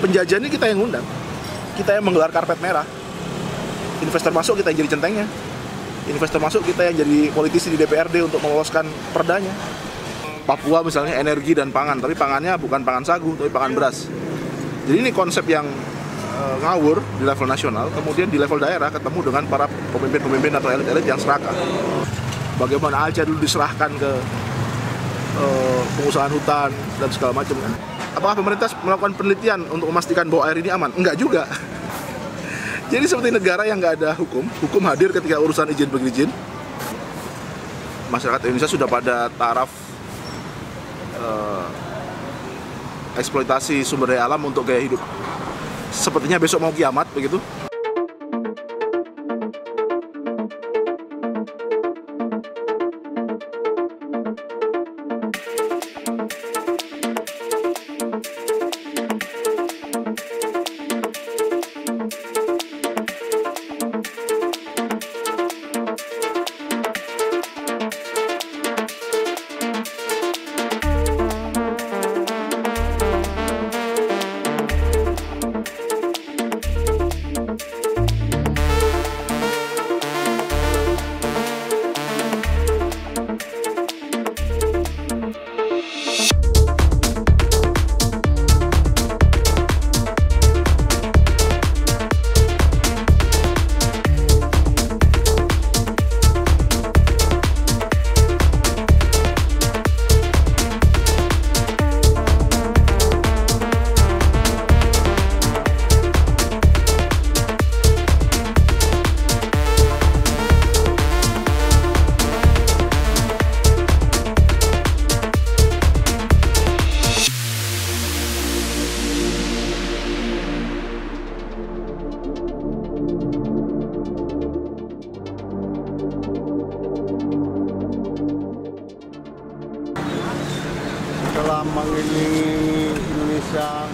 penjajah ini kita yang ngundang, kita yang menggelar karpet merah. Investor masuk, kita yang jadi centengnya. Investor masuk, kita yang jadi politisi di DPRD untuk meloloskan perdanya. Papua misalnya energi dan pangan, tapi pangannya bukan pangan sagu, tapi pangan beras. Jadi ini konsep yang ngawur di level nasional, kemudian di level daerah ketemu dengan para pemimpin-pemimpin atau elit-elit yang serakah. Bagaimana Aceh dulu diserahkan ke pengusahaan hutan dan segala macam kan. Apakah pemerintah melakukan penelitian untuk memastikan bahwa air ini aman? Enggak juga. Jadi seperti negara yang nggak ada hukum hadir ketika urusan izin berizin. Masyarakat Indonesia sudah pada taraf eksploitasi sumber daya alam untuk gaya hidup. Sepertinya besok mau kiamat begitu. Setelah mengelilingi Indonesia,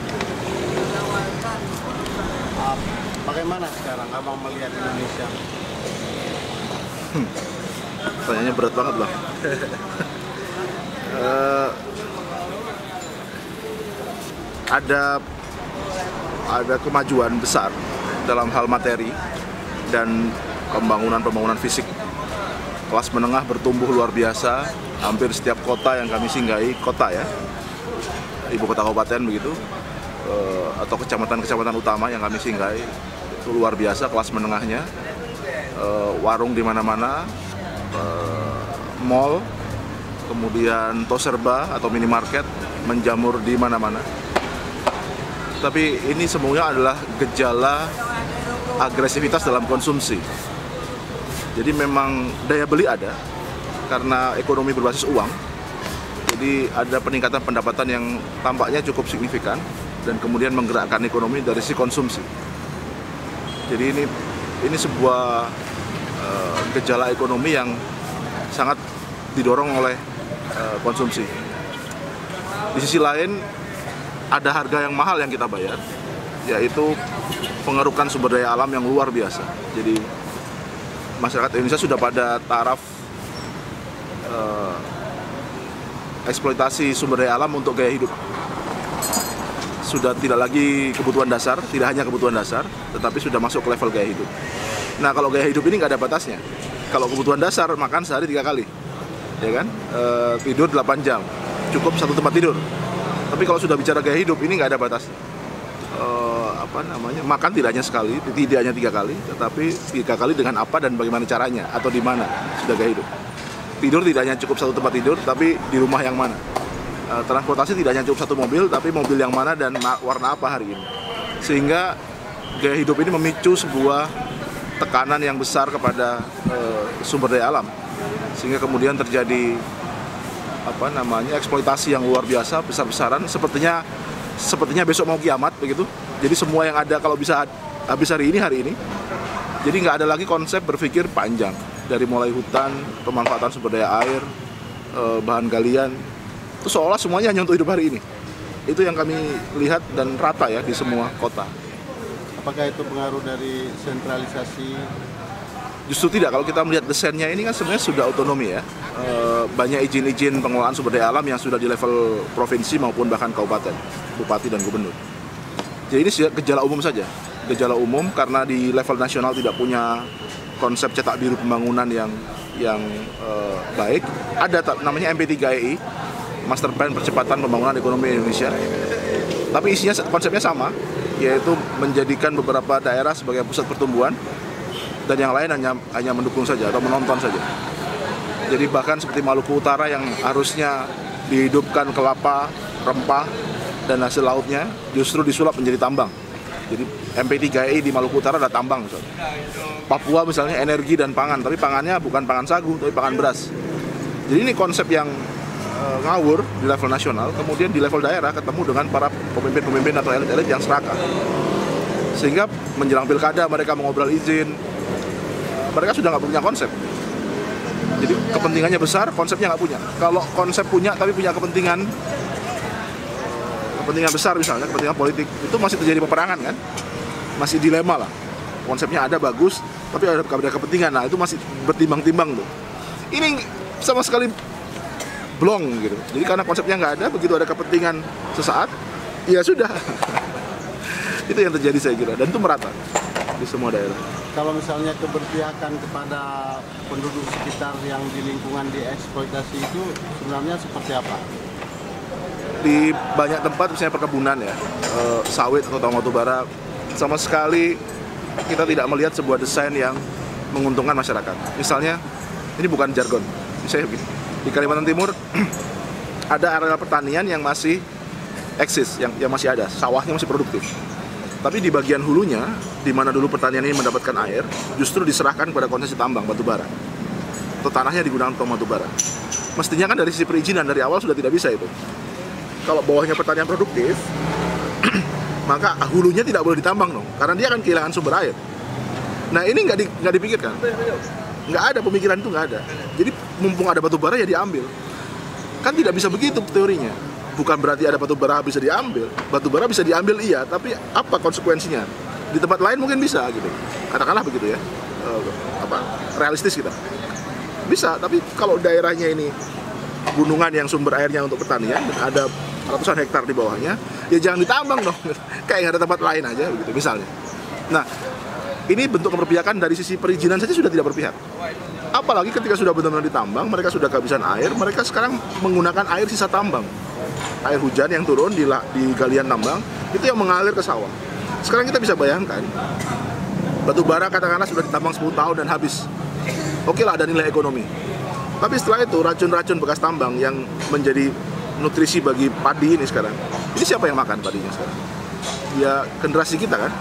bagaimana sekarang abang melihat Indonesia? Pertanyaannya berat banget Bang. Ada kemajuan besar dalam hal materi dan pembangunan fisik. Kelas menengah bertumbuh luar biasa. Hampir setiap kota yang kami singgahi, kota ya, ibu kota kabupaten begitu, atau kecamatan-kecamatan utama yang kami singgahi, itu luar biasa kelas menengahnya. Warung di mana-mana, mall, kemudian toserba atau minimarket menjamur di mana-mana. Tapi ini semuanya adalah gejala agresivitas dalam konsumsi. Jadi memang daya beli ada, karena ekonomi berbasis uang, jadi ada peningkatan pendapatan yang tampaknya cukup signifikan dan kemudian menggerakkan ekonomi dari sisi konsumsi. Jadi ini sebuah gejala ekonomi yang sangat didorong oleh konsumsi. Di sisi lain ada harga yang mahal yang kita bayar, yaitu pengerukan sumber daya alam yang luar biasa. Jadi masyarakat Indonesia sudah pada taraf eksploitasi sumber daya alam untuk gaya hidup. Sudah tidak lagi kebutuhan dasar, tidak hanya kebutuhan dasar, tetapi sudah masuk ke level gaya hidup. Nah, kalau gaya hidup ini nggak ada batasnya. Kalau kebutuhan dasar, makan sehari 3 kali, ya kan? Tidur 8 jam, cukup 1 tempat tidur. Tapi kalau sudah bicara gaya hidup, ini nggak ada batasnya. Makan tidak hanya sekali, tidak hanya 3 kali, tetapi 3 kali dengan apa dan bagaimana caranya, atau di mana sudah gaya hidup. Tidur tidak hanya cukup 1 tempat tidur, tapi di rumah yang mana. Transportasi tidak hanya cukup 1 mobil, tapi mobil yang mana dan warna apa hari ini. Sehingga gaya hidup ini memicu sebuah tekanan yang besar kepada sumber daya alam. Sehingga kemudian terjadi eksploitasi yang luar biasa, besar-besaran, sepertinya besok mau kiamat begitu. Jadi semua yang ada kalau bisa habis hari ini. Jadi nggak ada lagi konsep berpikir panjang. Dari mulai hutan, pemanfaatan sumber daya air, bahan galian, itu seolah semuanya hanya untuk hidup hari ini. Itu yang kami lihat dan rata ya di semua kota. Apakah itu pengaruh dari sentralisasi? Justru tidak, kalau kita melihat desainnya ini kan sebenarnya sudah otonomi ya. Banyak izin-izin pengelolaan sumber daya alam yang sudah di level provinsi maupun bahkan kabupaten, bupati dan gubernur. Jadi ini gejala umum saja, gejala umum karena di level nasional tidak punya konsep cetak biru pembangunan yang baik. Ada namanya MP3EI, Master Plan Percepatan Pembangunan Ekonomi Indonesia. Tapi isinya konsepnya sama, yaitu menjadikan beberapa daerah sebagai pusat pertumbuhan dan yang lain hanya mendukung saja atau menonton saja. Jadi bahkan seperti Maluku Utara yang harusnya dihidupkan kelapa, rempah, dan hasil lautnya justru disulap menjadi tambang. Jadi MP3EI di Maluku Utara ada tambang misalnya. Papua misalnya energi dan pangan, tapi pangannya bukan pangan sagu, tapi pangan beras. Jadi ini konsep yang ngawur di level nasional, kemudian di level daerah ketemu dengan para pemimpin-pemimpin atau elit-elit yang serakah. Sehingga menjelang pilkada mereka mengobrol izin, mereka sudah nggak punya konsep. Jadi kepentingannya besar, konsepnya nggak punya. Kalau konsep punya tapi punya kepentingan besar misalnya, kepentingan politik, itu masih terjadi peperangan kan? Masih dilema lah. Konsepnya ada bagus, tapi ada kepentingan. Nah itu masih bertimbang-timbang tuh. Ini sama sekali blong gitu. Jadi karena konsepnya nggak ada, begitu ada kepentingan sesaat, ya sudah. Itu yang terjadi saya kira, dan itu merata di semua daerah. Kalau misalnya keberpihakan kepada penduduk sekitar yang di lingkungan dieksploitasi itu sebenarnya seperti apa? Di banyak tempat misalnya perkebunan ya, sawit atau tambang batubara, sama sekali kita tidak melihat sebuah desain yang menguntungkan masyarakat. Misalnya, ini bukan jargon, misalnya begini, di Kalimantan Timur ada area pertanian yang masih eksis, yang masih ada, sawahnya masih produktif. Tapi di bagian hulunya, di mana dulu pertanian ini mendapatkan air, justru diserahkan kepada konsesi tambang batubara. Atau tanahnya digunakan untuk batubara. Mestinya kan dari sisi perizinan, dari awal sudah tidak bisa itu. Kalau bawahnya pertanian produktif, maka hulunya tidak boleh ditambang dong, karena dia akan kehilangan sumber air. Nah ini nggak dipikirkan, nggak ada pemikiran itu, nggak ada. Jadi mumpung ada batu bara ya diambil, kan tidak bisa begitu teorinya. Bukan berarti ada batu bara bisa diambil, batu bara bisa diambil iya, tapi apa konsekuensinya? Di tempat lain mungkin bisa gitu, katakanlah begitu ya, realistis kita. Bisa, tapi kalau daerahnya ini gunungan yang sumber airnya untuk pertanian dan ada ratusan hektar di bawahnya, ya jangan ditambang dong, kayak nggak ada tempat lain aja begitu misalnya. Nah, ini bentuk keberpihakan dari sisi perizinan saja sudah tidak berpihak. Apalagi ketika sudah benar-benar ditambang, mereka sudah kehabisan air, mereka sekarang menggunakan air sisa tambang. Air hujan yang turun di galian tambang, itu yang mengalir ke sawah. Sekarang kita bisa bayangkan, batu bara katakanlah sudah ditambang 10 tahun dan habis. Oke lah, ada nilai ekonomi. Tapi setelah itu, racun-racun bekas tambang yang menjadi nutrisi bagi padi ini sekarang, ini siapa yang makan padinya sekarang? Ya generasi kita kan.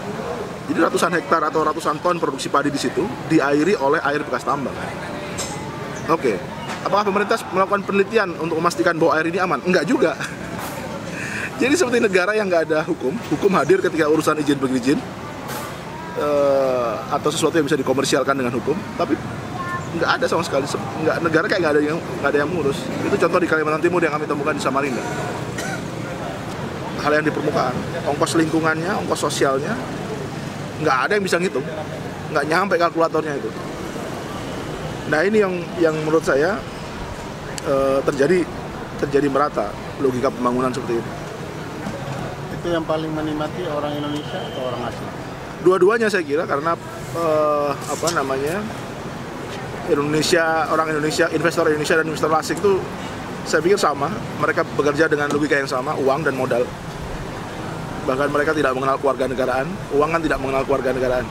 Jadi ratusan hektar atau ratusan ton produksi padi di situ diairi oleh air bekas tambang. Oke, apakah pemerintah melakukan penelitian untuk memastikan bahwa air ini aman? Enggak juga. Jadi seperti negara yang nggak ada hukum hadir ketika urusan izin berizin atau sesuatu yang bisa dikomersialkan dengan hukum, tapi nggak ada sama sekali. Negara kayak nggak ada yang ngurus. Itu contoh di Kalimantan Timur yang kami temukan di Samarinda. Hal yang di permukaan, ongkos lingkungannya, ongkos sosialnya, nggak ada yang bisa ngitung, nggak nyampe kalkulatornya itu. Nah ini yang menurut saya terjadi merata logika pembangunan seperti itu. Itu yang paling menikmati orang Indonesia atau orang asing? Dua-duanya saya kira, karena orang Indonesia, investor Indonesia dan investor asing itu saya pikir sama. Mereka bekerja dengan logika yang sama, uang dan modal. Bahkan mereka tidak mengenal kewarganegaraan. Uang kan tidak mengenal kewarganegaraan.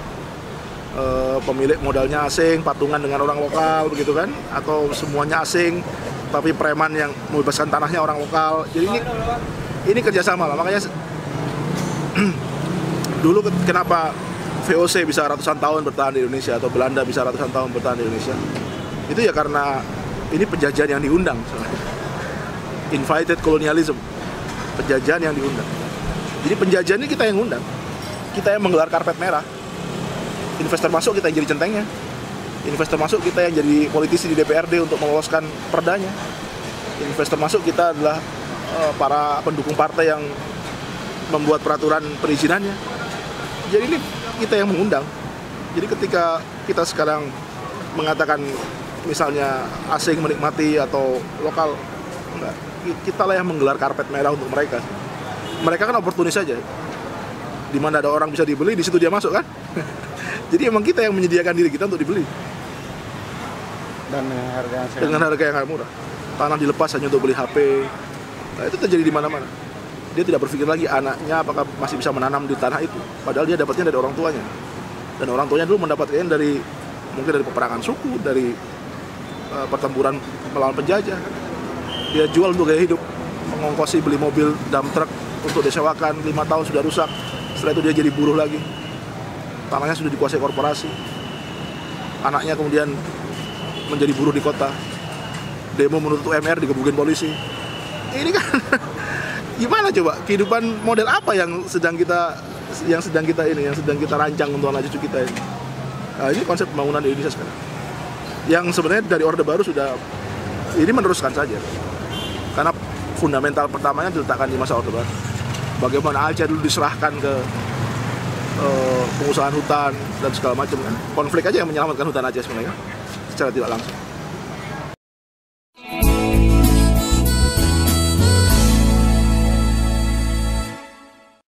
Pemilik modalnya asing, patungan dengan orang lokal begitu kan, atau semuanya asing, tapi preman yang membebaskan tanahnya orang lokal. Jadi ini kerjasama lah. Makanya dulu kenapa VOC bisa ratusan tahun bertahan di Indonesia atau Belanda bisa ratusan tahun bertahan di Indonesia, itu ya karena ini penjajahan yang diundang, invited colonialism, penjajahan yang diundang. Jadi penjajahan ini kita yang undang, kita yang menggelar karpet merah. Investor masuk, kita yang jadi centengnya. Investor masuk, kita yang jadi politisi di DPRD untuk meloloskan perdanya. Investor masuk, kita adalah para pendukung partai yang membuat peraturan perizinannya. Jadi ini kita yang mengundang. Jadi ketika kita sekarang mengatakan misalnya asing menikmati atau lokal, enggak, kita lah yang menggelar karpet merah untuk mereka. Mereka kan oportunis saja. Di mana ada orang bisa dibeli, di situ dia masuk kan. Jadi emang kita yang menyediakan diri kita untuk dibeli Dan dengan harga yang murah. Tanah dilepas hanya untuk beli HP. Nah, itu terjadi di mana-mana. Dia tidak berpikir lagi anaknya apakah masih bisa menanam di tanah itu. Padahal dia dapatnya dari orang tuanya. Dan orang tuanya dulu mendapatkan mungkin dari peperangan suku, dari pertempuran melawan penjajah. Dia jual untuk gaya hidup, mengongkosi beli mobil dump truck untuk disewakan 5 tahun sudah rusak. Setelah itu dia jadi buruh lagi. Tanahnya sudah dikuasai korporasi. Anaknya kemudian menjadi buruh di kota. Demo menuntut UMR digebukin polisi. Ini kan gimana coba kehidupan model apa yang sedang kita rancang untuk anak cucu kita ini. Nah, ini konsep pembangunan di Indonesia sekarang. Yang sebenarnya dari Orde Baru sudah ini meneruskan saja. Karena fundamental pertamanya diletakkan di masa Orde Baru. Bagaimana Aceh dulu diserahkan ke pengusahaan hutan dan segala macam kan. Konflik aja yang menyelamatkan hutan Aceh sebenarnya secara tidak langsung.